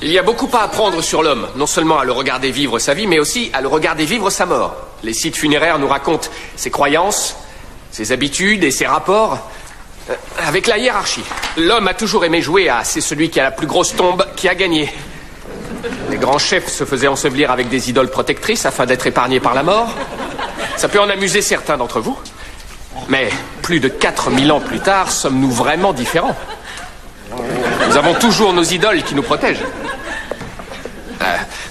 Il y a beaucoup à apprendre sur l'homme, non seulement à le regarder vivre sa vie, mais aussi à le regarder vivre sa mort. Les sites funéraires nous racontent ses croyances, ses habitudes et ses rapports avec la hiérarchie. L'homme a toujours aimé jouer à « c'est celui qui a la plus grosse tombe qui a gagné ». Les grands chefs se faisaient ensevelir avec des idoles protectrices afin d'être épargnés par la mort. Ça peut en amuser certains d'entre vous. Mais plus de 4000 ans plus tard, sommes-nous vraiment différents? Nous avons toujours nos idoles qui nous protègent.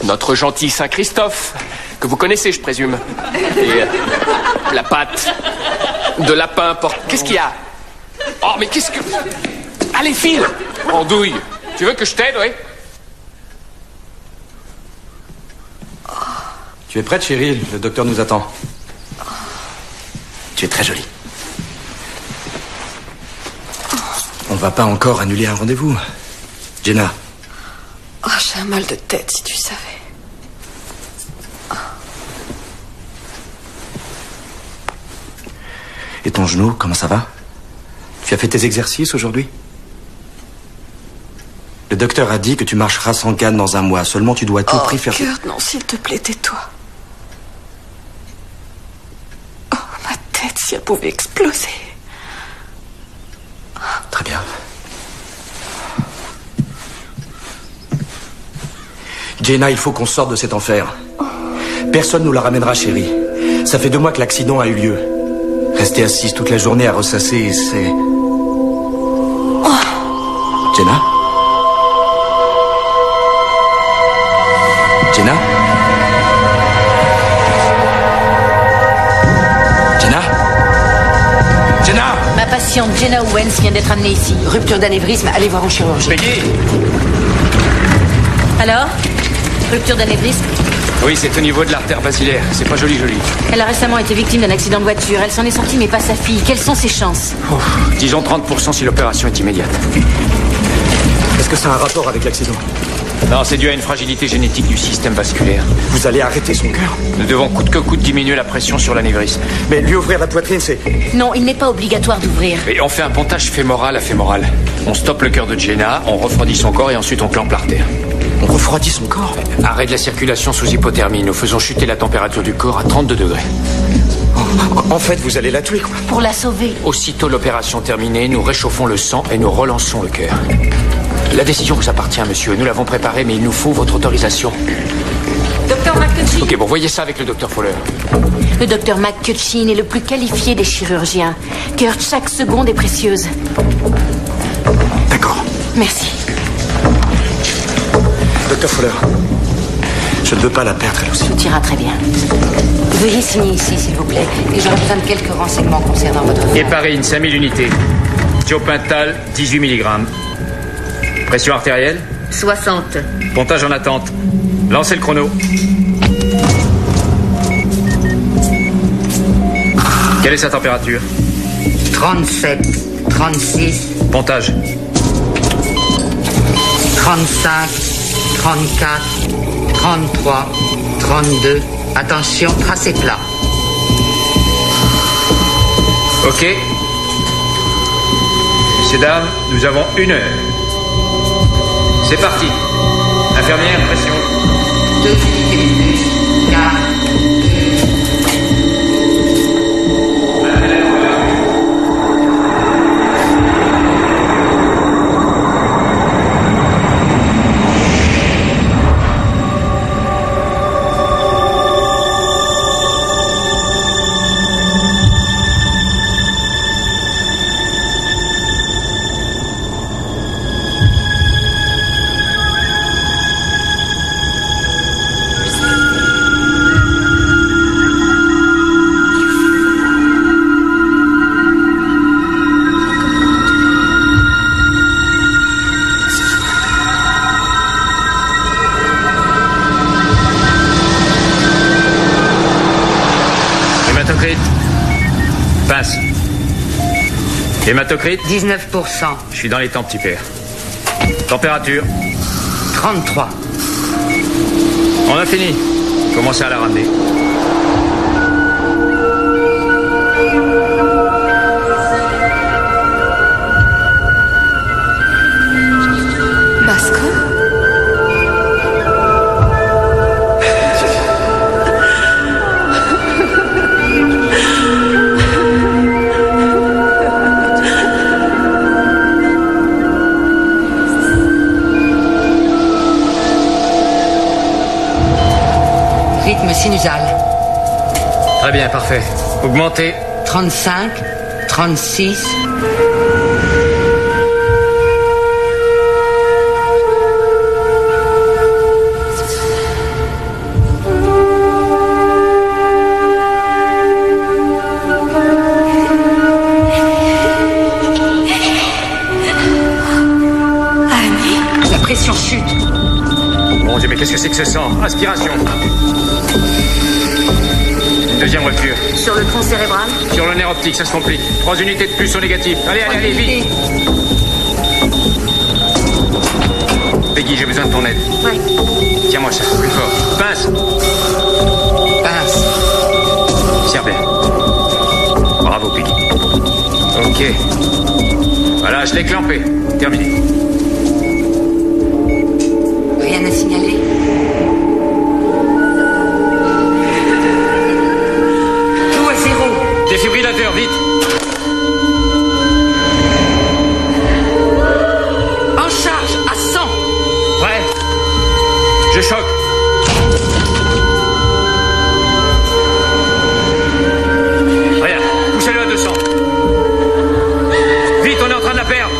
Notre gentil Saint Christophe, que vous connaissez, je présume. Et la patte de lapin porte... Qu'est-ce qu'il y a? Oh, mais qu'est-ce que... Allez, file! Andouille, tu veux que je t'aide, oui? Tu es prête, chérie? Le docteur nous attend. Tu es très jolie. On va pas encore annuler un rendez-vous. Jenna. Oh, j'ai un mal de tête, si tu savais. Et ton genou, comment ça va? Tu as fait tes exercices aujourd'hui? Le docteur a dit que tu marcheras sans canne dans un mois. Seulement, tu dois à tout prix faire... Kurt, non, s'il te plaît, tais-toi. Oh, ma tête, si elle pouvait exploser. Très bien. Jenna, il faut qu'on sorte de cet enfer. Personne nous la ramènera, chérie. Ça fait 2 mois que l'accident a eu lieu. Rester assise toute la journée à ressasser, c'est... Jenna? Jenna? Jenna? Jenna? Ma patiente Jenna Owens vient d'être amenée ici. Rupture d'anévrisme, allez voir au chirurgien. Peggy! Alors? Rupture d'anévrisme? Oui, c'est au niveau de l'artère basilaire. C'est pas joli. Elle a récemment été victime d'un accident de voiture. Elle s'en est sortie, mais pas sa fille. Quelles sont ses chances? Disons 30% si l'opération est immédiate. Est-ce que ça a un rapport avec l'accident? Non, c'est dû à une fragilité génétique du système vasculaire. Vous allez arrêter son cœur? Nous devons coûte que coûte diminuer la pression sur l'anévrisme. Mais lui ouvrir la poitrine, c'est... Non, il n'est pas obligatoire d'ouvrir. Et on fait un pontage fémoral à fémoral. On stoppe le cœur de Jenna, on refroidit son corps et ensuite on clampe l'artère. On refroidit son corps? Arrêt de la circulation sous hypothermie. Nous faisons chuter la température du corps à 32 degrés. En fait, vous allez la tuer, quoi. Pour la sauver. Aussitôt l'opération terminée, nous réchauffons le sang et nous relançons le cœur. La décision vous appartient, monsieur. Nous l'avons préparée, mais il nous faut votre autorisation. Docteur McCutcheon. Ok, bon, voyez ça avec le docteur Fowler. Le docteur McCutcheon est le plus qualifié des chirurgiens. Kurt, chaque seconde est précieuse. D'accord. Merci. Docteur Fowler, je ne veux pas la perdre, elle aussi. Tout ira très bien. Veuillez signer ici, s'il vous plaît. Et j'aurai besoin de quelques renseignements concernant votre... Héparine, 5000 unités. Thiopental, 18 mg. Pression artérielle? 60. Pontage en attente. Lancez le chrono. Quelle est sa température? 37, 36, Pontage. 35, 34, 33, 32. Attention, tracé plat. Ok. Messieurs, dames, nous avons 1 heure. C'est parti. Infirmière, pression. 2 unités de plus. 4. Pince. Hématocrite? 19%. Je suis dans les temps, petit père. Température? 33. On a fini. Commencez à la ramener. Basco? rythme sinusal. Très bien, parfait. Augmentez. 35, 36. La pression chute. Mon Dieu, mais qu'est-ce que c'est que ce sang? Aspiration. Une deuxième rupture. Sur le tronc cérébral? Sur le nerf optique, ça se complique. 3 unités de plus au négatif. Allez, vite. Peggy, j'ai besoin de ton aide. Ouais. Tiens-moi ça, plus fort. Pince. Serre bien. Bravo, Peggy. Ok. Voilà, je l'ai clampé. Terminé. Rien à signaler. Tout à 0. Défibrillateur, vite. En charge, à 100. Prêt. Je choque. Rien. Poussez-le à 200. Vite, on est en train de la perdre.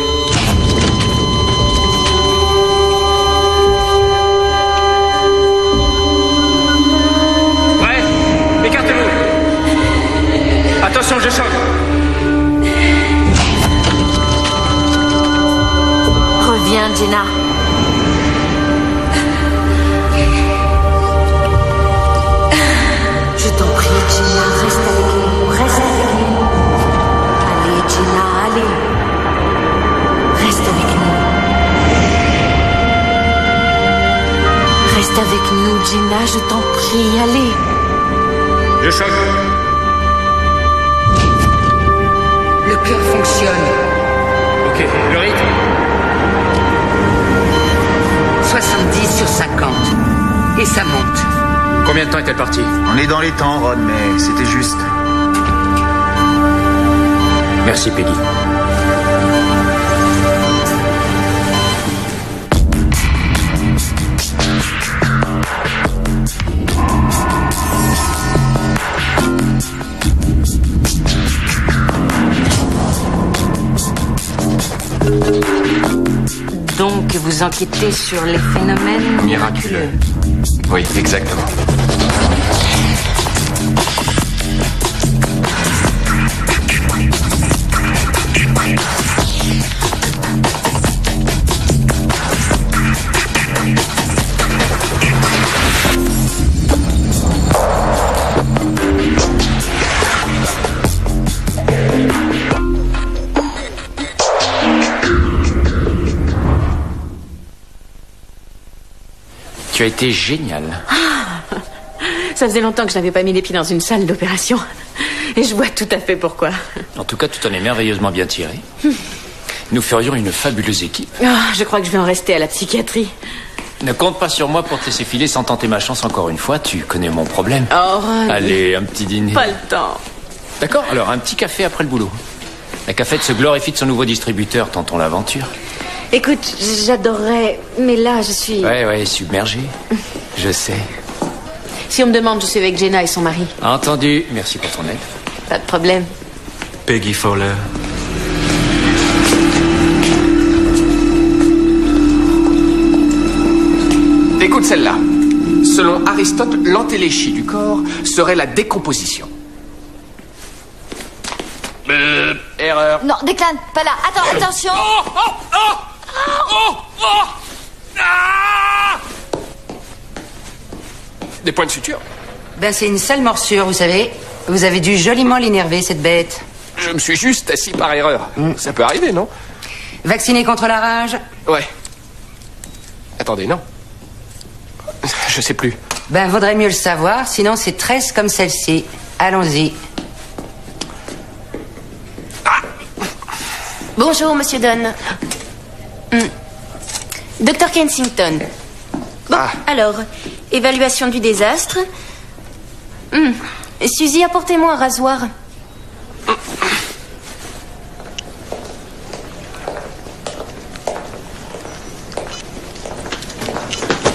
Prêt. Écartez-vous. Attention, je choque. Reviens, Jenna. Je t'en prie, Jenna, reste avec nous, reste avec nous. Allez, Jenna, allez. Reste avec nous. Reste avec nous, Jenna, je t'en prie, allez. Je choque. Le cœur fonctionne. Ok, le rythme. 70 sur 50. Et ça monte. Combien de temps est-elle partie? On est dans les temps, Ron, mais c'était juste. Merci, Peggy. Donc, vous enquêtez sur les phénomènes Miraculeux. Oui, exactement. Tu as été génial. Ça faisait longtemps que je n'avais pas mis les pieds dans une salle d'opération. Et je vois tout à fait pourquoi. En tout cas, tu t'en es merveilleusement bien tiré. Nous ferions une fabuleuse équipe. Je crois que je vais en rester à la psychiatrie. Ne compte pas sur moi pour te laisser filer sans tenter ma chance encore une fois. Tu connais mon problème. Allez, un petit dîner. Pas le temps. D'accord, alors un petit café après le boulot. La cafette se glorifie de son nouveau distributeur, tentons l'aventure. Écoute, j'adorerais, mais là, je suis... Ouais, submergé. Je sais. Si on me demande, je suis avec Jenna et son mari. Entendu, merci pour ton aide. Pas de problème. Peggy Fowler. Écoute celle-là. Selon Aristote, l'entéléchie du corps serait la décomposition. Erreur. Non, déclane, pas là. Attends, attention. Des points de suture. Ben, c'est une sale morsure, vous savez. Vous avez dû joliment l'énerver, cette bête. Je me suis juste assis par erreur. Ça peut arriver, non? Vacciné contre la rage? Ouais. Attendez, non. Je sais plus. Ben, vaudrait mieux le savoir, sinon c'est 13 comme celle-ci. Allons-y. Bonjour, monsieur Dunn. Docteur Kensington. Bon, alors, évaluation du désastre. Suzy, apportez-moi un rasoir.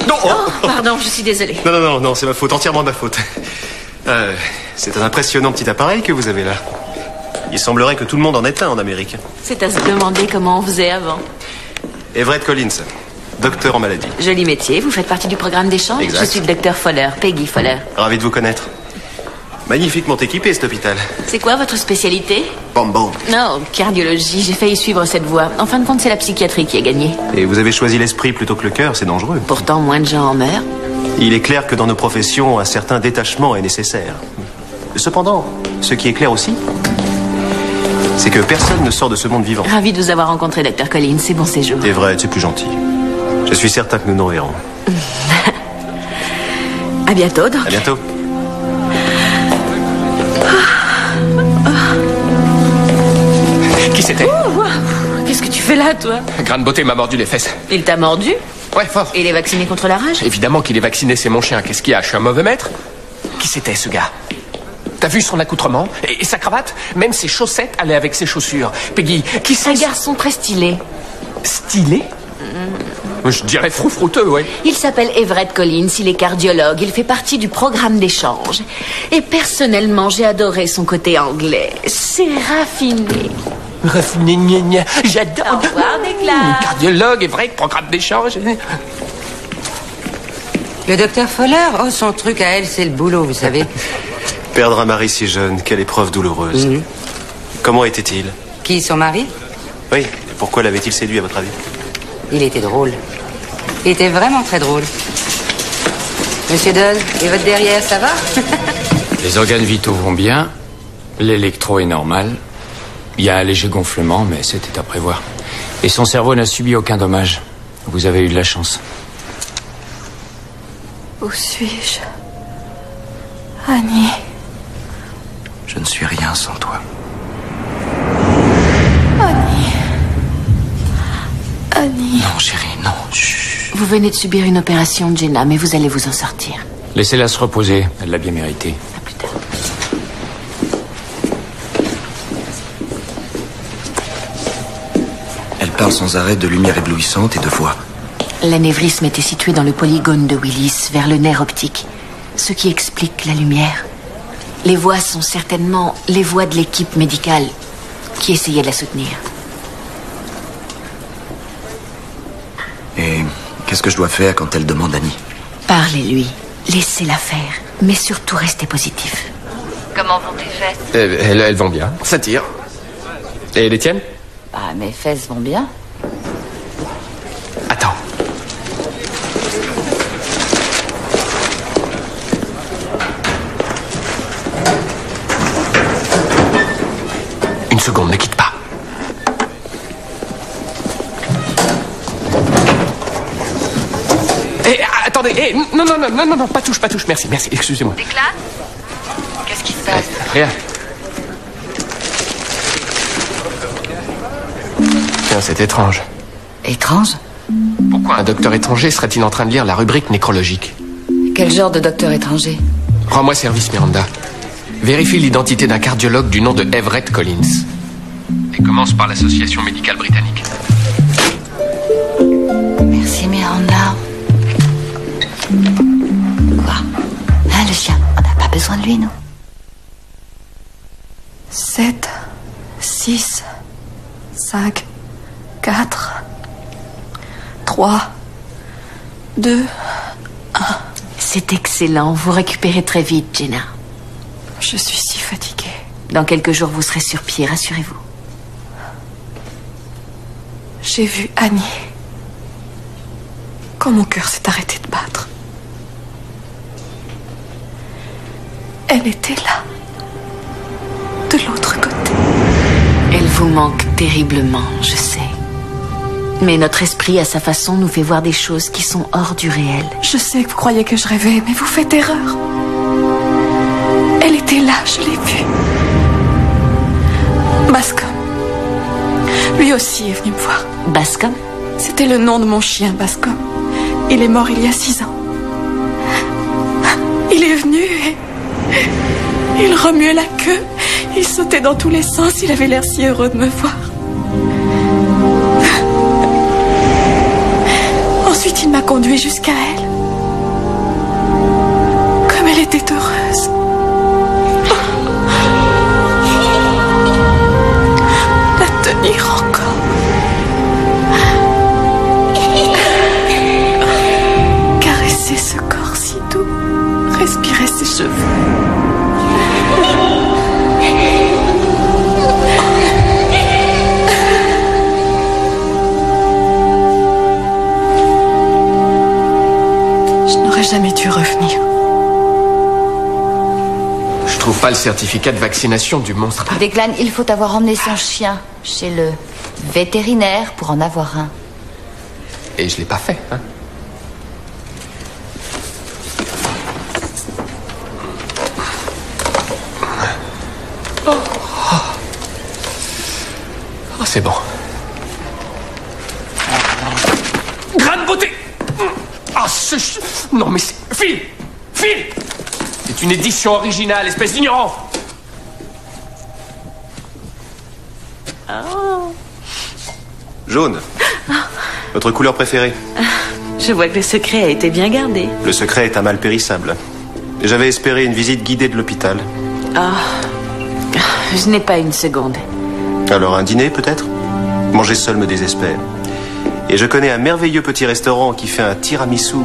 Non. Oh, pardon, je suis désolée. Non, c'est ma faute, entièrement ma faute. C'est un impressionnant petit appareil que vous avez là. Il semblerait que tout le monde en ait un en Amérique. C'est à se demander comment on faisait avant. Everett Collins, docteur en maladie. Joli métier, vous faites partie du programme d'échange. Exact. Je suis le docteur Foller, Peggy Foller. Ravi de vous connaître. Magnifiquement équipé, cet hôpital. C'est quoi votre spécialité? Bom. Non, cardiologie, j'ai failli suivre cette voie. En fin de compte, c'est la psychiatrie qui a gagné. Et vous avez choisi l'esprit plutôt que le cœur, c'est dangereux. Pourtant, moins de gens en meurent. Il est clair que dans nos professions, un certain détachement est nécessaire. Cependant, ce qui est clair aussi, c'est que personne ne sort de ce monde vivant. Ravi de vous avoir rencontré, docteur Collins. C'est bon séjour. Everett, c'est plus gentil. Je suis certain que nous nous reverrons. À bientôt, donc. À bientôt. Qui c'était? Oh, wow. Qu'est-ce que tu fais là, toi? Grain de beauté m'a mordu les fesses. Il t'a mordu? Ouais, fort. Et il est vacciné contre la rage? Évidemment qu'il est vacciné, c'est mon chien. Qu'est-ce qu'il y a? Je suis un mauvais maître? Qui c'était, ce gars? T'as vu son accoutrement? Et sa cravate? Même ses chaussettes allaient avec ses chaussures. Peggy, qui c'est? Un garçon très stylé. Stylé? Je dirais froufrouteux, ouais. Il s'appelle Everett Collins, il est cardiologue, il fait partie du programme d'échange. Et personnellement, j'ai adoré son côté anglais. C'est raffiné. Raffiné, gna gna. J'adore. Au revoir, Déclare. Cardiologue, Everett, programme d'échange. Le docteur Foller, oh, son truc à elle, c'est le boulot, vous savez. Perdre un mari si jeune, quelle épreuve douloureuse. Comment était-il? Qui, son mari? Oui, pourquoi l'avait-il séduit, à votre avis? Il était drôle. Il était vraiment très drôle. Monsieur Dunn, et votre derrière, ça va? Les organes vitaux vont bien. L'électro est normal. Il y a un léger gonflement, mais c'était à prévoir. Et son cerveau n'a subi aucun dommage. Vous avez eu de la chance. Où suis-je? Annie. Je ne suis rien sans toi. Annie. Non, chérie, non. Chut. Vous venez de subir une opération, Jenna, mais vous allez vous en sortir. Laissez-la se reposer. Elle l'a bien mérité. À plus tard. Elle parle sans arrêt de lumière éblouissante et de voix. L'anévrisme était situé dans le polygone de Willis, vers le nerf optique. Ce qui explique la lumière. Les voix sont certainement les voix de l'équipe médicale qui essayait de la soutenir. Et qu'est-ce que je dois faire quand elle demande Annie? Parlez-lui, laissez-la faire, mais surtout restez positif. Comment vont tes fesses? Elles vont bien. Ça tire. Et les tiennes? Ah, mes fesses vont bien. Attends. Une seconde, ne quitte pas. Attendez, non, pas touche, merci, excusez-moi. Déclare? Qu'est-ce qui se passe? Rien. Tiens, c'est étrange. Étrange? Pourquoi un docteur étranger serait-il en train de lire la rubrique nécrologique? Quel genre de docteur étranger? Rends-moi service, Miranda. Vérifie l'identité d'un cardiologue du nom de Everett Collins. Et commence par l'Association médicale britannique. Merci, Miranda. Quoi? Hein, le chien? On n'a pas besoin de lui, nous? 7, 6, 5, 4, 3, 2, 1. C'est excellent, vous récupérez très vite, Jenna. Je suis si fatiguée. Dans quelques jours, vous serez sur pied, rassurez-vous. J'ai vu Annie. Quand mon cœur s'est arrêté de battre. Elle était là. De l'autre côté. Elle vous manque terriblement, je sais. Mais notre esprit, à sa façon, nous fait voir des choses qui sont hors du réel. Je sais que vous croyez que je rêvais, mais vous faites erreur. Elle était là, je l'ai vue. Bascom. Lui aussi est venu me voir. Bascom? C'était le nom de mon chien, Bascom. Il est mort il y a 6 ans. Il est venu et... il remuait la queue. Il sautait dans tous les sens. Il avait l'air si heureux de me voir. Ensuite, Ensuite, il m'a conduit jusqu'à elle. Comme elle était heureuse. La tenir encore. Caresser ce corps si doux. Respirer ses cheveux. Jamais dû revenir. Je trouve pas le certificat de vaccination du monstre. Declan, il faut avoir emmené son chien chez le vétérinaire pour en avoir un. Et je l'ai pas fait, hein. Oh, c'est bon. Grande beauté. Ah, non, mais c'est... Phil! Phil! C'est une édition originale, espèce d'ignorant! Oh. Jaune. Votre couleur préférée? Je vois que le secret a été bien gardé. Le secret est un mal périssable. J'avais espéré une visite guidée de l'hôpital. Je n'ai pas une seconde. Alors un dîner, peut-être? Manger seul me désespère. Et je connais un merveilleux petit restaurant qui fait un tiramisu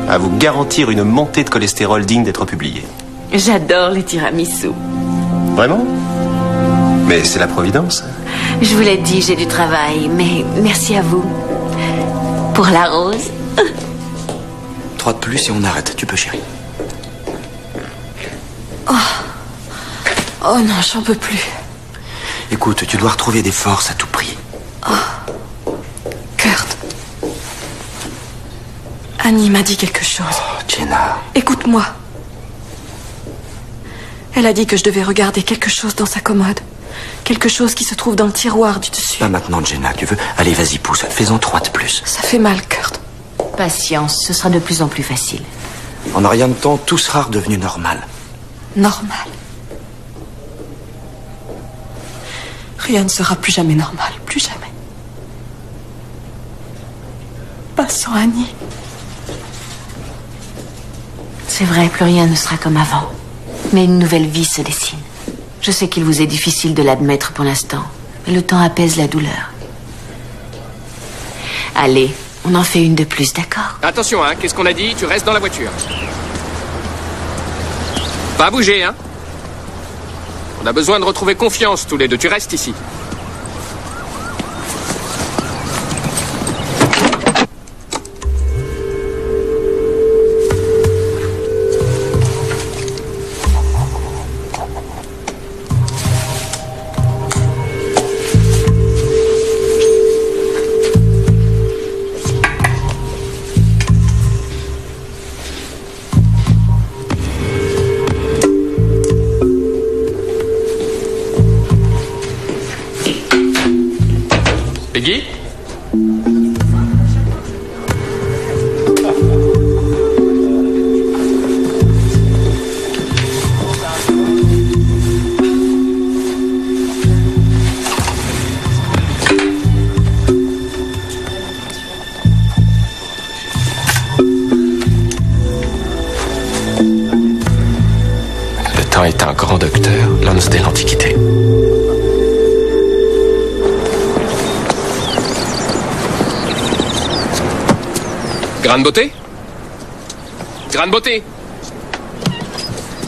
à vous garantir une montée de cholestérol digne d'être publié. J'adore les tiramisu. Vraiment? Mais c'est la Providence. Je vous l'ai dit, j'ai du travail, mais merci à vous. Pour la rose. 3 de plus et on arrête. Tu peux, chérie. Oh non, j'en peux plus. Écoute, tu dois retrouver des forces à tout prix. Kurt. Annie m'a dit quelque chose. Oh, Jenna. Écoute-moi. Elle a dit que je devais regarder quelque chose dans sa commode. Quelque chose qui se trouve dans le tiroir du dessus. Pas maintenant, Jenna, tu veux? Allez, vas-y, pousse. Fais-en 3 de plus. Ça fait mal, Kurt. Patience, ce sera de plus en plus facile. En rien de temps, tout sera redevenu normal. Normal. Rien ne sera plus jamais normal. Plus jamais. Pas sans Annie. C'est vrai, plus rien ne sera comme avant. Mais une nouvelle vie se dessine. Je sais qu'il vous est difficile de l'admettre pour l'instant, mais le temps apaise la douleur. Allez, on en fait une de plus, d'accord? Attention, hein, qu'est-ce qu'on a dit? Tu restes dans la voiture. Pas bouger, hein. On a besoin de retrouver confiance tous les deux. Tu restes ici. Peggy? Le temps est un grand docteur, Lance dès l'Antiquité. Grande beauté? Grande beauté?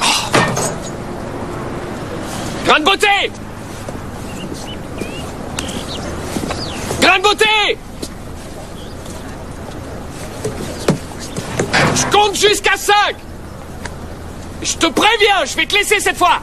Oh. Grande beauté! Grande beauté! Je compte jusqu'à 5! Je te préviens, je vais te laisser cette fois!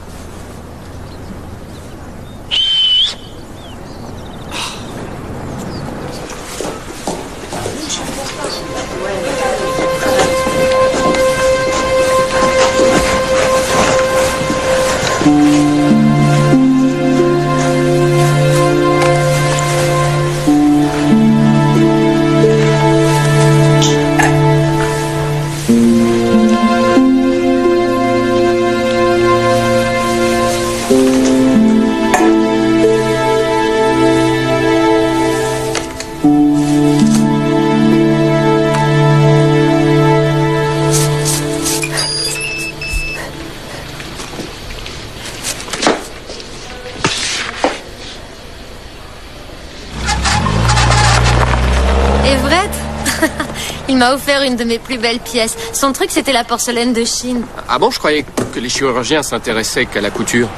m'a offert une de mes plus belles pièces. Son truc, c'était la porcelaine de Chine. Ah bon, je croyais que les chirurgiens s'intéressaient qu'à la couture.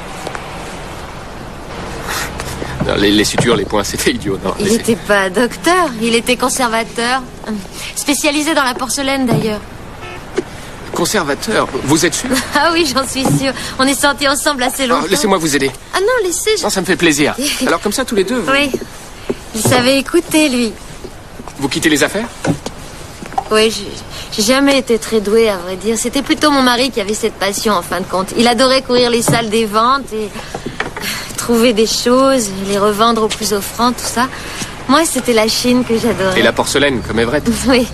Non, les sutures, les points, c'était idiot. Non, Il n'était pas docteur, il était conservateur. Spécialisé dans la porcelaine, d'ailleurs. Conservateur, vous êtes sûr? Ah oui, j'en suis sûre. On est sortis ensemble assez longtemps. Laissez-moi vous aider. Ah non, laissez. Non, ça me fait plaisir. Alors comme ça, tous les deux, vous... Oui. Il savait écouter, lui. Vous quittez les affaires? Oui, j'ai jamais été très douée, à vrai dire. C'était plutôt mon mari qui avait cette passion, en fin de compte. Il adorait courir les salles des ventes et trouver des choses, les revendre aux plus offrants, tout ça. Moi, c'était la Chine que j'adorais. Et la porcelaine, comme Everett. Oui.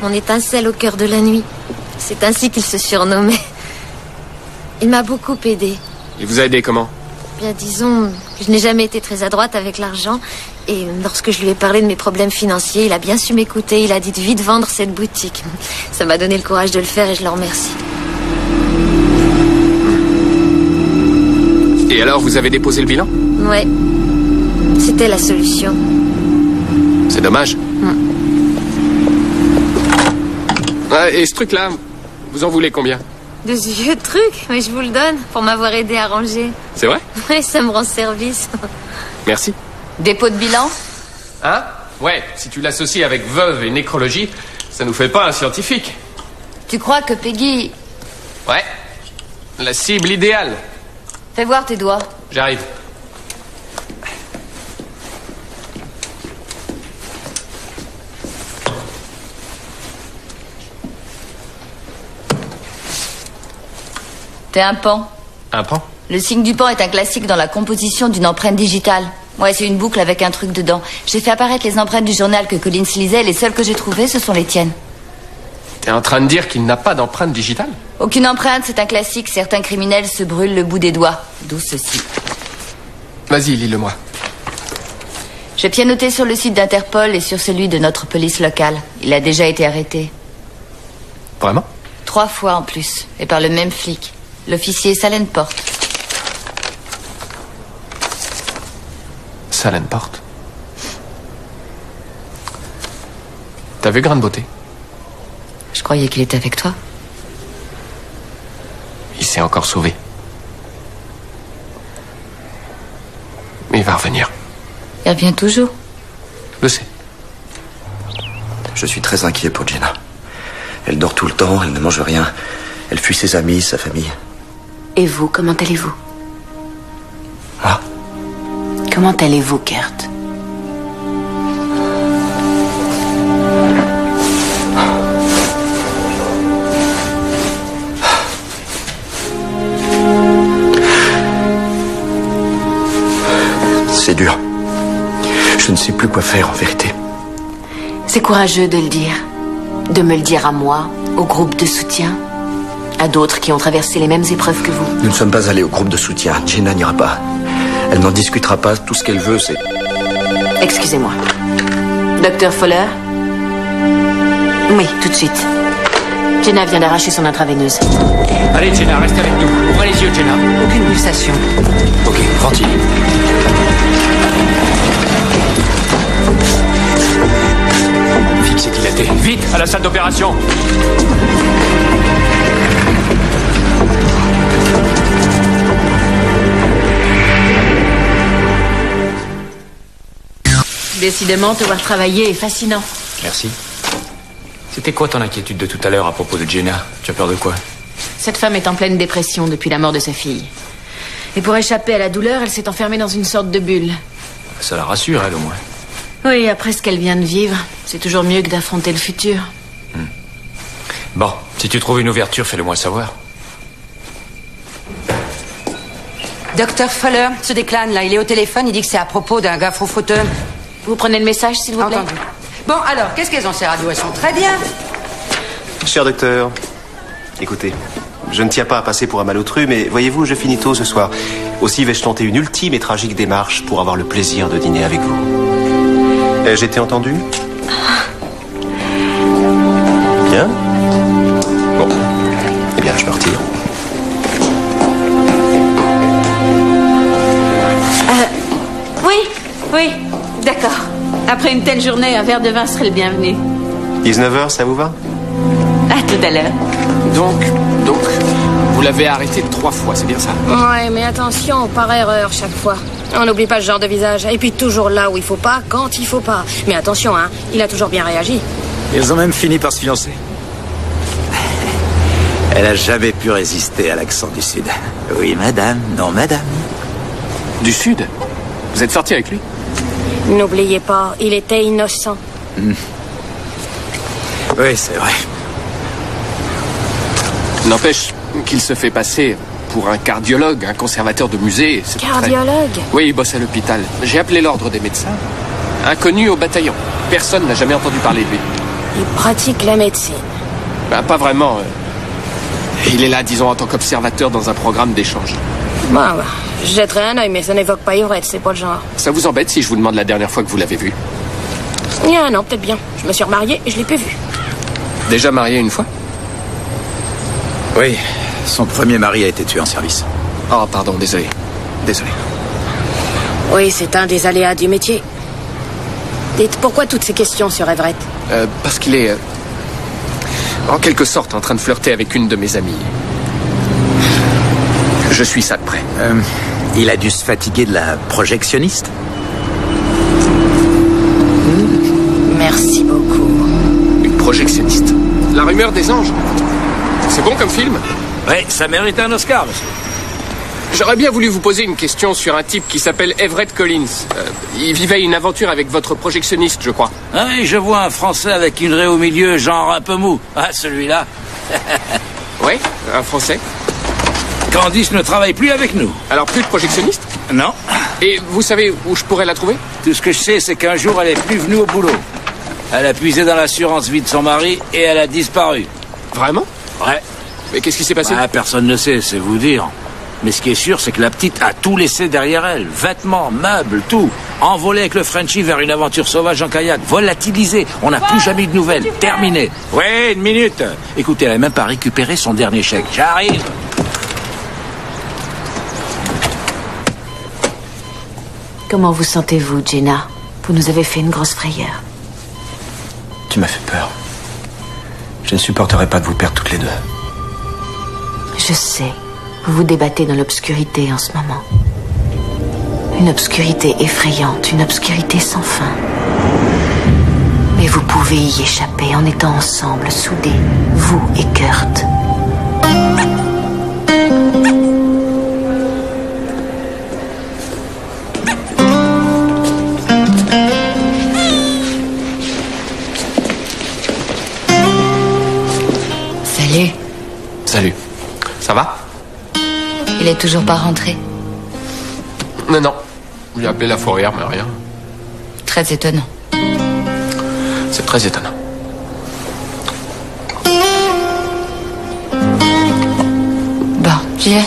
Mon étincelle au cœur de la nuit. C'est ainsi qu'il se surnommait. Il m'a beaucoup aidé. Il vous a aidé comment? Bien, disons, je n'ai jamais été très adroite avec l'argent. Et lorsque je lui ai parlé de mes problèmes financiers, il a bien su m'écouter. Il a dit de vite vendre cette boutique. Ça m'a donné le courage de le faire et je le remercie. Et alors, vous avez déposé le bilan? Ouais. C'était la solution. C'est dommage. Et ce truc-là, vous en voulez combien? De ce vieux truc, mais je vous le donne pour m'avoir aidé à ranger. C'est vrai? Oui, ça me rend service. Merci. Dépôt de bilan? Hein? Ouais, si tu l'associes avec veuve et nécrologie, ça nous fait pas un scientifique. Tu crois que Peggy... Ouais. La cible idéale. Fais voir tes doigts. J'arrive. T'es un pan. Un pan? Le signe du pan est un classique dans la composition d'une empreinte digitale. Ouais, c'est une boucle avec un truc dedans. J'ai fait apparaître les empreintes du journal que Collins lisait. Les seules que j'ai trouvées, ce sont les tiennes. T'es en train de dire qu'il n'a pas d'empreinte digitale? Aucune empreinte, c'est un classique. Certains criminels se brûlent le bout des doigts. D'où ceci. Vas-y, lis-le-moi. J'ai pianoté sur le site d'Interpol et sur celui de notre police locale. Il a déjà été arrêté. Vraiment? 3 fois en plus. Et par le même flic. L'officier Salenport. Salenport. T'as vu Grain de Beauté? Je croyais qu'il était avec toi. Il s'est encore sauvé. Mais il va revenir. Il revient toujours. Je sais. Je suis très inquiet pour Jenna. Elle dort tout le temps, elle ne mange rien. Elle fuit ses amis, sa famille. Et vous, comment allez-vous? Moi? Comment allez-vous, Kurt? C'est dur. Je ne sais plus quoi faire, en vérité. C'est courageux de le dire. De me le dire à moi, au groupe de soutien, à d'autres qui ont traversé les mêmes épreuves que vous. Nous ne sommes pas allés au groupe de soutien. Jenna n'ira pas. Elle n'en discutera pas. Tout ce qu'elle veut, c'est... Excusez-moi. Docteur Fowler? Oui, tout de suite. Jenna vient d'arracher son intraveineuse. Allez, Jenna, reste avec nous. Ouvrez les yeux, Jenna. Aucune pulsation. Ok, ventile. Fixez dilaté. Vite, à la salle d'opération. Décidément, te voir travailler est fascinant. Merci. C'était quoi ton inquiétude de tout à l'heure à propos de Jenna? Tu as peur de quoi? Cette femme est en pleine dépression depuis la mort de sa fille. Et pour échapper à la douleur, elle s'est enfermée dans une sorte de bulle. Ça la rassure, elle, au moins. Oui, après ce qu'elle vient de vivre, c'est toujours mieux que d'affronter le futur. Bon, si tu trouves une ouverture, fais-le-moi savoir. Docteur Fowler se déclare là. Il est au téléphone, il dit que c'est à propos d'un gars faux fauteuil. Vous prenez le message, s'il vous plaît? Entendu. Bon, alors, qu'est-ce qu'elles ont ces radios? Elles sont très bien. Cher docteur, écoutez, je ne tiens pas à passer pour un malotru, mais voyez-vous, je finis tôt ce soir. Aussi vais-je tenter une ultime et tragique démarche pour avoir le plaisir de dîner avec vous. Ai-je été entendu? Bien. Bon. Eh bien, je me retire. Oui, d'accord. Après Après une telle journée, un verre de vin serait le bienvenu. 19h, ça vous va? À tout à l'heure. Donc, vous l'avez arrêté 3 fois, c'est bien ça? Ouais, mais attention, par erreur chaque fois. On n'oublie pas ce genre de visage. Et puis toujours là où il faut pas, quand il faut pas. Mais attention, hein, il a toujours bien réagi. Ils ont même fini par se fiancer. Elle a jamais pu résister à l'accent du Sud. Oui, madame. Non, madame. Du Sud? Vous êtes sorti avec lui? N'oubliez pas, il était innocent. Oui, c'est vrai. N'empêche qu'il se fait passer pour un cardiologue, un conservateur de musée. Cardiologue? Oui, il bosse à l'hôpital. J'ai appelé l'ordre des médecins. Inconnu au bataillon. Personne n'a jamais entendu parler de lui. Il pratique la médecine. Ben, pas vraiment. Il est là, disons, en tant qu'observateur dans un programme d'échange. Bon, je jetterai un œil, mais ça n'évoque pas Everett, c'est pas le genre. Ça vous embête si je vous demande la dernière fois que vous l'avez vu? Il y a un an, peut-être bien. Je me suis remariée et je l'ai plus vu. Déjà marié une fois? Oui, son premier mari a été tué en service. Oh, pardon, désolé. Désolé. Oui, c'est un des aléas du métier. Dites, pourquoi toutes ces questions sur Everett? Parce qu'il est, en quelque sorte, en train de flirter avec une de mes amies. Je suis ça de près. Il a dû se fatiguer de la projectionniste? Merci beaucoup. Une projectionniste? La rumeur des anges? C'est bon comme film? Oui, ça mérite un Oscar, monsieur. J'aurais bien voulu vous poser une question sur un type qui s'appelle Everett Collins. Il vivait une aventure avec votre projectionniste, je crois. Ah oui, je vois un Français avec une raie au milieu, genre un peu mou. Ah, celui-là. Oui, un Français. Candice ne travaille plus avec nous. Alors plus de projectionniste? Non. Et vous savez où je pourrais la trouver? Tout ce que je sais, c'est qu'un jour, elle est plus venue au boulot. Elle a puisé dans l'assurance vie de son mari et elle a disparu. Vraiment? Ouais. Mais qu'est-ce qui s'est passé? Personne ne sait, c'est vous dire. Mais ce qui est sûr, c'est que la petite a tout laissé derrière elle. Vêtements, meubles, tout. Envolée avec le Frenchie vers une aventure sauvage en kayak. Volatilisée. On n'a plus jamais eu de nouvelles. Terminé. Ouais, une minute. Écoutez, elle n'a même pas récupéré son dernier chèque. J'arrive. Comment vous sentez-vous, Jenna? Vous nous avez fait une grosse frayeur. Tu m'as fait peur. Je ne supporterai pas de vous perdre toutes les deux. Je sais. Vous vous débattez dans l'obscurité en ce moment. Une obscurité effrayante, une obscurité sans fin. Mais vous pouvez y échapper en étant ensemble, soudés, vous et Kurt. Salut. Salut. Ça va? Il est toujours pas rentré. Non. J'ai appelé la fourrière, mais rien. Très étonnant. C'est très étonnant. Bon, j'y vais.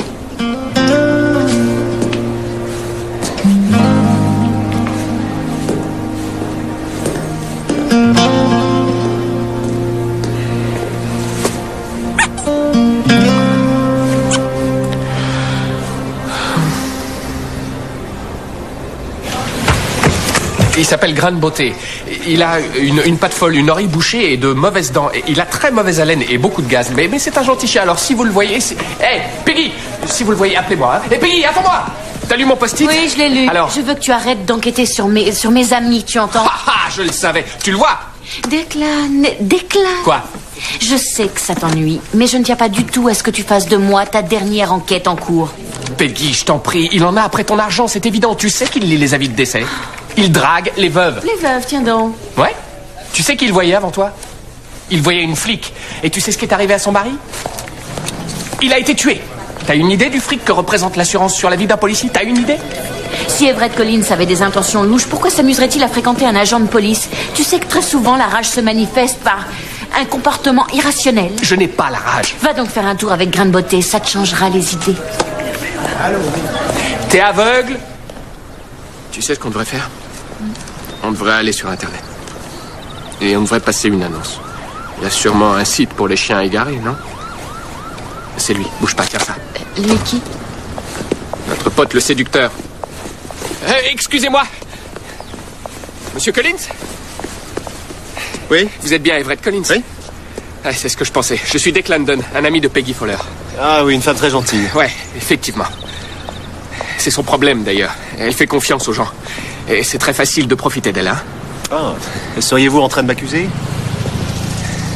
Il s'appelle Grain de Beauté. Il a une patte folle, une oreille bouchée et de mauvaises dents. Et il a très mauvaise haleine et beaucoup de gaz. Mais c'est un gentil chien. Alors si vous le voyez... Hé, Peggy! Si vous le voyez, appelez-moi. Hé, Peggy, attends-moi! T'as lu mon post-it? Oui, je l'ai lu. Alors? Je veux que tu arrêtes d'enquêter sur mes amis, tu entends? Je le savais. Tu le vois? Déclane. Quoi? Je sais que ça t'ennuie, mais je ne tiens pas du tout à ce que tu fasses de moi ta dernière enquête en cours. Peggy, je t'en prie, il en a après ton argent, c'est évident. Tu sais qu'il lit les avis de décès. Il drague les veuves. Les veuves, tiens donc. Ouais. Tu sais qui le voyait avant toi? Il voyait une flic. Et tu sais ce qui est arrivé à son mari? Il a été tué. T'as une idée du fric que représente l'assurance sur la vie d'un policier? T'as une idée? Si Everett Collins avait des intentions louches, pourquoi s'amuserait-il à fréquenter un agent de police? Tu sais que très souvent, la rage se manifeste par un comportement irrationnel. Je n'ai pas la rage. Va donc faire un tour avec Grain de Beauté, ça te changera les idées. T'es aveugle? Tu sais ce qu'on devrait faire? On devrait aller sur Internet. Et on devrait passer une annonce. Il y a sûrement un site pour les chiens égarés, non? C'est lui, bouge pas, tiens ça. Lui qui? Notre pote le séducteur. Excusez-moi. Monsieur Collins? Oui. Vous êtes bien Everett Collins? Oui. Ah, c'est ce que je pensais. Je suis Dick Landon, un ami de Peggy Fowler. Ah oui, une femme très gentille. Ouais, effectivement. C'est son problème, d'ailleurs. Elle fait confiance aux gens. Et c'est très facile de profiter d'elle, hein? Ah. Seriez-vous en train de m'accuser?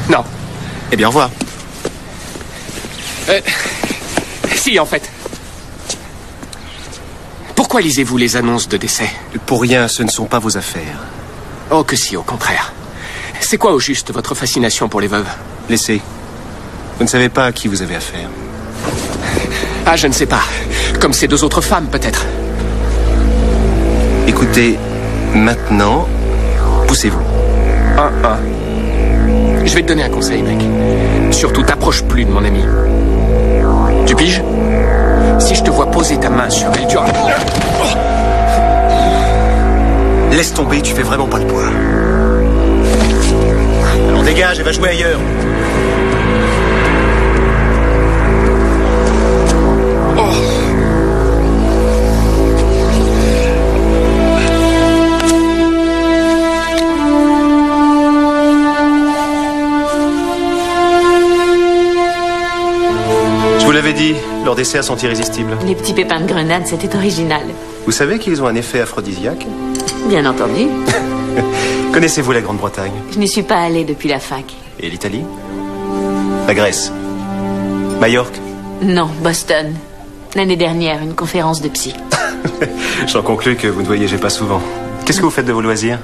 Non. Eh bien, au revoir. Si, en fait. Pourquoi lisez-vous les annonces de décès? Pour rien, ce ne sont pas vos affaires. Oh que si, au contraire. C'est quoi au juste votre fascination pour les veuves? Laissez. Vous ne savez pas à qui vous avez affaire. Ah, je ne sais pas. Comme ces deux autres femmes, peut-être. Écoutez, maintenant, poussez-vous. Je vais te donner un conseil, mec. Surtout, t'approches plus de mon ami. Tu piges? Si je te vois poser ta main sur elle, tu auras... Laisse tomber, tu fais vraiment pas le poids. Alors dégage et va jouer ailleurs. Je vous l'avais dit, leur dessert sont irrésistibles. Les petits pépins de grenade, c'était original. Vous savez qu'ils ont un effet aphrodisiaque? Bien entendu. Connaissez-vous la Grande-Bretagne? Je n'y suis pas allée depuis la fac. Et l'Italie? La Grèce? Majorque? Non, Boston. L'année dernière, une conférence de psy. J'en conclus que vous ne voyagez pas souvent. Qu'est-ce que vous faites de vos loisirs?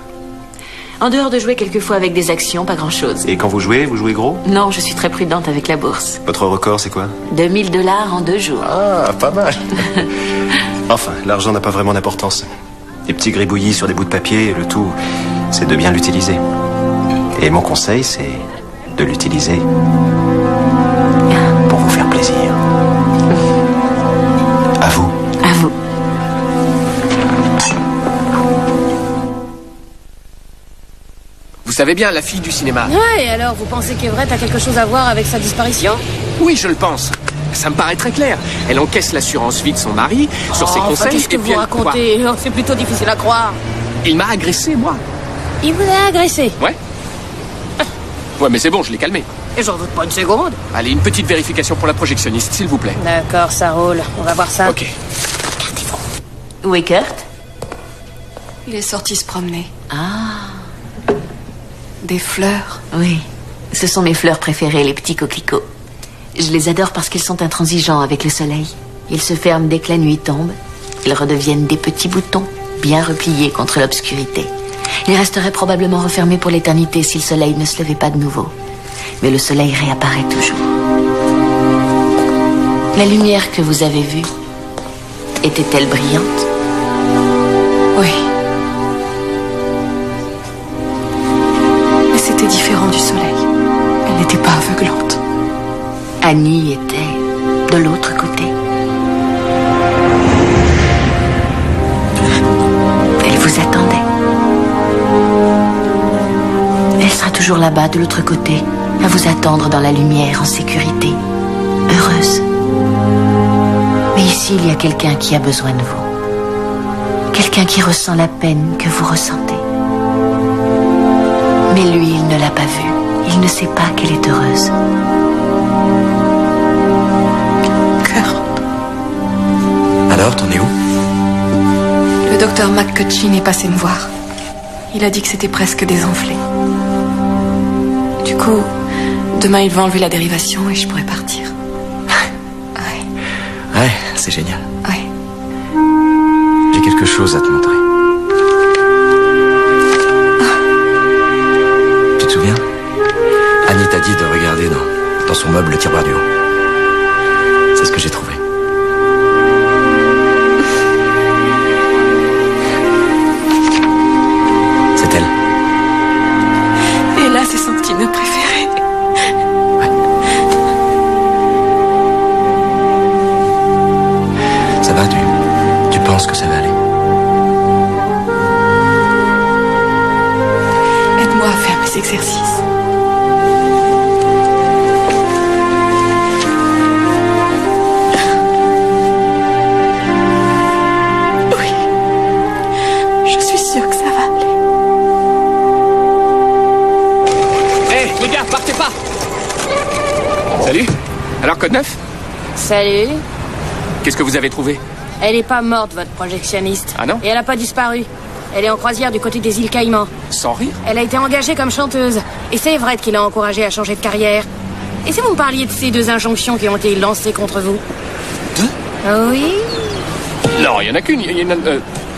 En dehors de jouer quelquefois avec des actions, pas grand-chose. Et quand vous jouez gros? Non, je suis très prudente avec la bourse. Votre record, c'est quoi? $2000 en 2 jours. Ah, pas mal. Enfin, l'argent n'a pas vraiment d'importance. Des petits gribouillis sur des bouts de papier, le tout, c'est de bien l'utiliser. Et mon conseil, c'est de l'utiliser pour vous faire plaisir. À vous. À vous. Vous savez bien, la fille du cinéma. Ouais, et alors, vous pensez qu'Everett a quelque chose à voir avec sa disparition? Oui, je le pense. Ça me paraît très clair. Elle encaisse l'assurance vie de son mari sur ses conseils. Qu'est-ce que et puis vous elle- quoi racontez? Oh, c'est plutôt difficile à croire. Il m'a agressé, moi. Il vous a agressé? Ouais. Ouais, mais c'est bon, je l'ai calmé. Et j'en doute pas une seconde. Allez, une petite vérification pour la projectionniste, s'il vous plaît. D'accord, ça roule. On va voir ça. Ok. Où est Kurt? Il est sorti se promener. Ah. Des fleurs. Oui, ce sont mes fleurs préférées, les petits coquelicots. Je les adore parce qu'ils sont intransigeants avec le soleil. Ils se ferment dès que la nuit tombe. Ils redeviennent des petits boutons, bien repliés contre l'obscurité. Ils resteraient probablement refermés pour l'éternité si le soleil ne se levait pas de nouveau. Mais le soleil réapparaît toujours. La lumière que vous avez vue, était-elle brillante? Oui. Mais c'était différent du soleil. Elle n'était pas aveuglante. Annie était de l'autre côté. Elle vous attendait. Elle sera toujours là-bas, de l'autre côté, à vous attendre dans la lumière, en sécurité, heureuse. Mais ici, il y a quelqu'un qui a besoin de vous. Quelqu'un qui ressent la peine que vous ressentez. Mais lui, il ne l'a pas vue. Il ne sait pas qu'elle est heureuse. Alors, t'en es où? Le docteur McCutcheon est passé me voir. Il a dit que c'était presque désenflé. Du coup, demain il va enlever la dérivation et je pourrai partir. Ouais, c'est génial. Ouais. J'ai quelque chose à te montrer. Tu te souviens? Annie t'a dit de regarder dans son meuble le tiroir du haut. C'est ce que j'ai trouvé. C'est elle. Et là, c'est son petit nœud préféré. Ça va, tu penses que ça va aller? Aide-moi à faire mes exercices. Oui. Je suis sûre que ça va aller. Code 9? Salut. Qu'est-ce que vous avez trouvé? Elle est pas morte, votre projectionniste. Ah non? Et elle a pas disparu. Elle est en croisière du côté des îles Caïmans. Sans rire? Elle a été engagée comme chanteuse. Et c'est Everett qui l'a encouragée à changer de carrière. Et si vous me parliez de ces 2 injonctions qui ont été lancées contre vous? 2? Oui. Non, il y en a qu'une.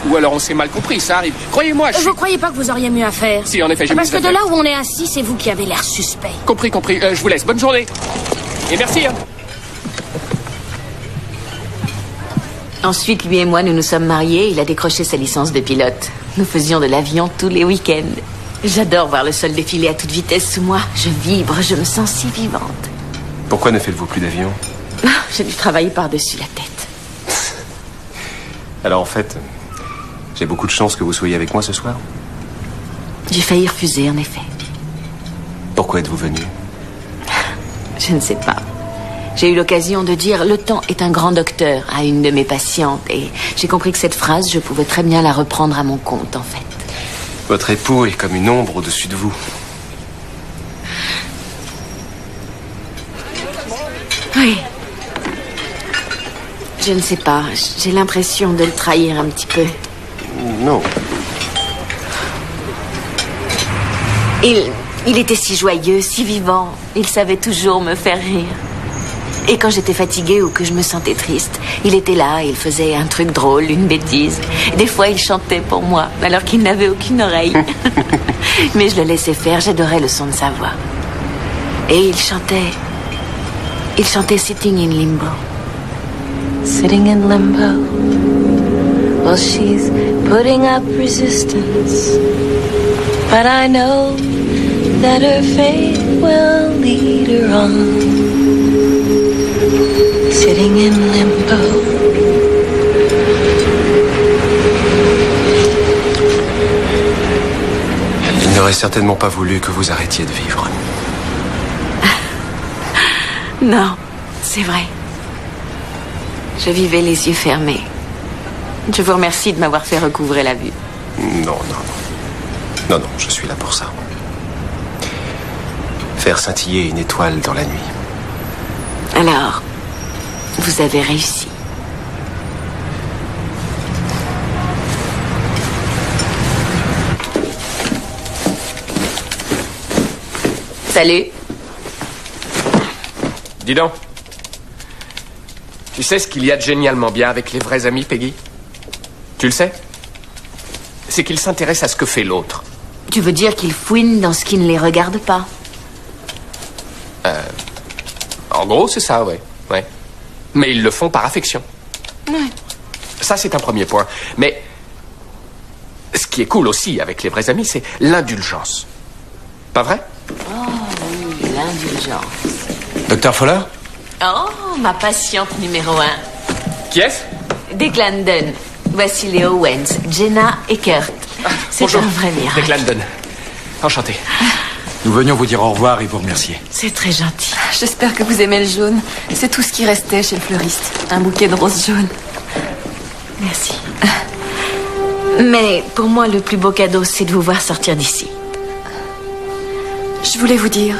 Ou alors on s'est mal compris, ça arrive. Croyez-moi, Vous croyez pas que vous auriez mieux à faire? Si, en effet, j'ai Parce mieux que à de faire. là où on est assis, c'est vous qui avez l'air suspect. Compris. Je vous laisse. Bonne journée. Et merci, hein. Ensuite, lui et moi, nous nous sommes mariés. Il a décroché sa licence de pilote. Nous faisions de l'avion tous les week-ends. J'adore voir le sol défiler à toute vitesse sous moi. Je vibre, je me sens si vivante. Pourquoi ne faites-vous plus d'avion? J'ai dû travailler par-dessus la tête. Alors en fait, j'ai beaucoup de chance que vous soyez avec moi ce soir. J'ai failli refuser, en effet. Pourquoi êtes-vous venu? Je ne sais pas. J'ai eu l'occasion de dire « Le temps est un grand docteur » à une de mes patientes. Et j'ai compris que cette phrase, je pouvais très bien la reprendre à mon compte, en fait. Votre époux est comme une ombre au-dessus de vous. Oui. Je ne sais pas. J'ai l'impression de le trahir un petit peu. Non. Il était si joyeux, si vivant. Il savait toujours me faire rire. Et quand j'étais fatiguée ou que je me sentais triste, il était là, il faisait un truc drôle, une bêtise. Des fois, il chantait pour moi, alors qu'il n'avait aucune oreille. Mais je le laissais faire, j'adorais le son de sa voix. Et il chantait Sitting in Limbo. Sitting in limbo, well, she's putting up resistance. But I know that her fate will lead her on. Sitting in limbo. Il n'aurait certainement pas voulu que vous arrêtiez de vivre. Non, c'est vrai. Je vivais les yeux fermés. Je vous remercie de m'avoir fait recouvrer la vue. Non, je suis là pour ça. Faire scintiller une étoile dans la nuit. Alors, vous avez réussi. Salut. Dis donc. Tu sais ce qu'il y a de génialement bien avec les vrais amis, Peggy? Tu le sais? C'est qu'ils s'intéressent à ce que fait l'autre. Tu veux dire qu'ils fouinent dans ce qui ne les regarde pas? En gros, c'est ça, ouais. Mais ils le font par affection. Ouais. Ça, c'est un premier point. Mais ce qui est cool aussi avec les vrais amis, c'est l'indulgence. Pas vrai? Oh oui, l'indulgence. Docteur Fowler? Oh, ma patiente numéro 1. Qui est-ce? Declan Dunn. Voici les Owens, Jenna et Kurt. C'est bonjour. un vrai miracle. Declan Dunn. Enchanté. Nous venions vous dire au revoir et vous remercier. C'est très gentil. J'espère que vous aimez le jaune. C'est tout ce qui restait chez le fleuriste. Un bouquet de roses jaunes. Merci. Mais pour moi, le plus beau cadeau, c'est de vous voir sortir d'ici. Je voulais vous dire...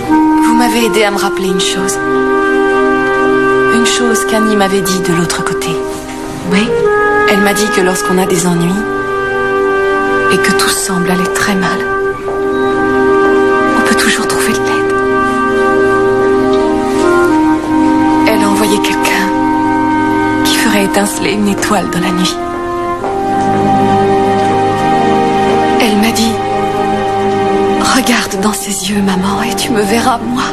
Vous m'avez aidé à me rappeler une chose. Une chose qu'Annie m'avait dit de l'autre côté. Oui? Elle m'a dit que lorsqu'on a des ennuis et que tout semble aller très mal, on peut toujours trouver de l'aide. Elle a envoyé quelqu'un qui ferait étinceler une étoile dans la nuit. Elle m'a dit: regarde dans ses yeux, maman, et tu me verras, moi.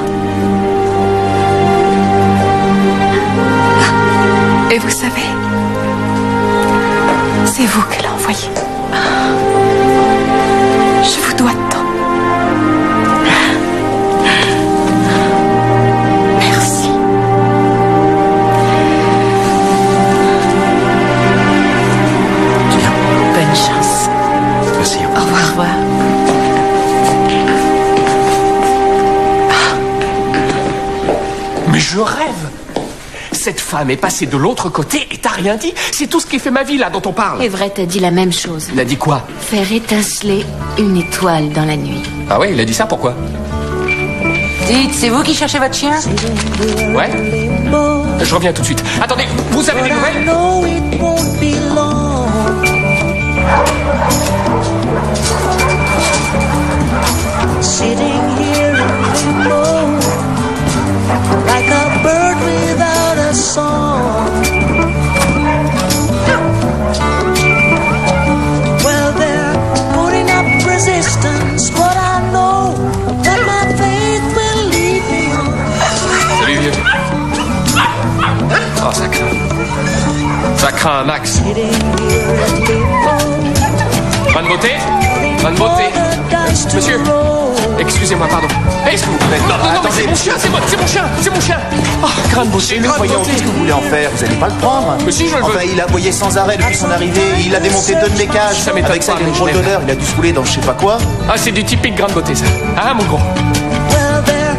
Et vous savez, c'est vous qu'elle a envoyé. Je vous dois tant. Merci. Bien. Bonne chance. Merci. Au revoir. Au revoir. Mais je rêve. Cette femme est passée de l'autre côté et t'as rien dit. C'est tout ce qui fait ma vie, là, dont on parle. Everett a dit la même chose. Il a dit quoi? Faire étinceler une étoile dans la nuit. Ah ouais, il a dit ça, pourquoi? Dites, c'est vous qui cherchez votre chien? Ouais. Je reviens tout de suite. Attendez, vous avez des nouvelles? Sitting here in limbo, like a bird without a song. Well, they're putting up resistance, but I know that my faith will lead me on. Salut, vieux. Oh, ça craint. Ça craint un max. Bonne beauté. Bonne beauté. Monsieur. Excusez-moi, pardon. Est-ce que vous plaît? Non, mais c'est mon chien, c'est mon chien, c'est mon chien. Oh, grande beauté, Voyons, qu'est-ce que vous voulez en faire? Vous allez pas le prendre? Mais si, je le veux. Enfin, il a aboyé sans arrêt depuis son arrivée. Il a démonté 2 de mes cages. Ça m'étonne Avec ça, pas, il a une mais drôle je l'aime. d'odeur. Il a dû se rouler dans je sais pas quoi. Ah, c'est du typique grande beauté, ça. Ah, mon gros. Well, they're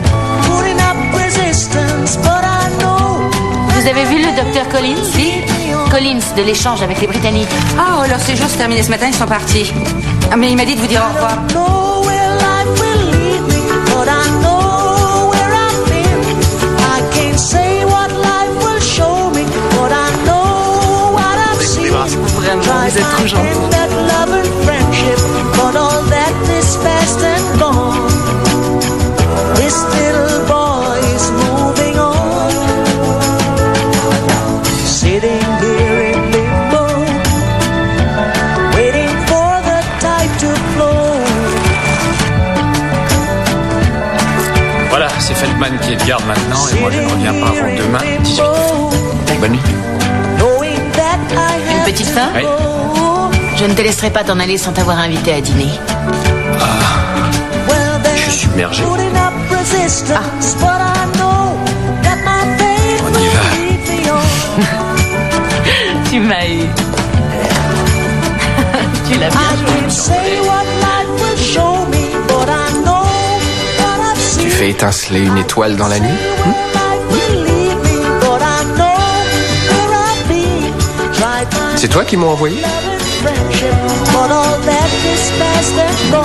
putting up resistance, but I know. Vous avez vu le docteur Collins? Si. Collins, de l'échange avec les Britanniques. Ah, leur séjour s'est terminé ce matin, ils sont partis. Ah, mais il m'a dit de vous dire au revoir. Know where life will lead me, but I know where I've been. I can't say what life will show me, but I know what I've seen. Vraiment, vous êtes trop gentil. In that love and friendship, but all that is past and gone. This little boy is moving on, sitting here in limbo, waiting for the tide to flow. Voilà, c'est Feldman qui est de garde maintenant et moi je ne reviens pas avant demain, 18h. Bonne nuit. Une petite fin? Oui. Je ne te laisserai pas t'en aller sans t'avoir invité à dîner. Je suis submergé. On y va. Tu m'as eu. Tu l'as bien Tu fais étinceler une étoile dans la nuit? C'est toi qui m'as envoyé? Non.